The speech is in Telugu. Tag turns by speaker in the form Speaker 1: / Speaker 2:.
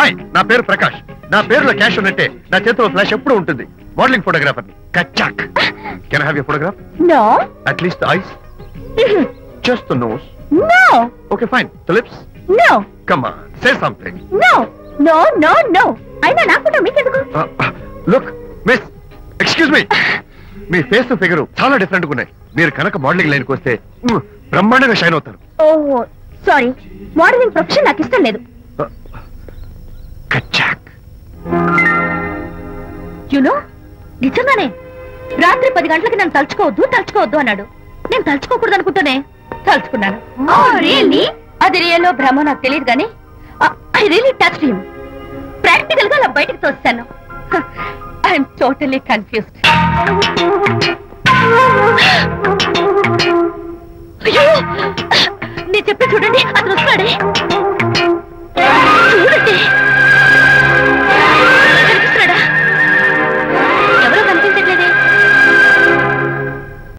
Speaker 1: హాయ్, నా పేరు ప్రకాష్. నా పేరులో క్యాష్ ఉన్నట్టే నా చేతిలో ఫ్లాష్ ఎప్పుడు ఉంటుంది. మోడలింగ్ ఫోటోగ్రాఫర్ కచ్చాక్. Can I have your photograph?
Speaker 2: No.
Speaker 1: At least the eyes? Just the nose?
Speaker 2: No.
Speaker 1: Okay fine. The lips?
Speaker 2: No.
Speaker 1: Come on, say something.
Speaker 2: No no no no. అయినా నా ఫోటో మీకెందుకు?
Speaker 1: Look miss, excuse me. మీ ఫేస్ ఫిగర్ చాలా డిఫరెంట్ గా ఉన్నాయి. మీరు కనుక మోడలింగ్ లైన్కి వస్తే బ్రహ్మాండంగా షైన్ అవుతారు.
Speaker 2: ఓహో సారీ, మోడలింగ్ ప్రొఫెషన్ నాకు ఇష్టం లేదు.
Speaker 1: కచ్చాక్.
Speaker 2: యునో నిజంగానే రాత్రి 10 గంటలకి నన్ను తలుచుకోవద్దు అన్నాడు. నేను తలుచుకోకూడదు అనుకుంటూనే తలుచుకున్నాను. అది రియల్లో భ్రమ నాకు తెలియదు కానీ I really touch him. Practical గా అలా బయటకు తోస్తాను. I'm totally confused. అయ్యో, నేను చెప్పి చూడండి, అతను వస్తున్నాడే.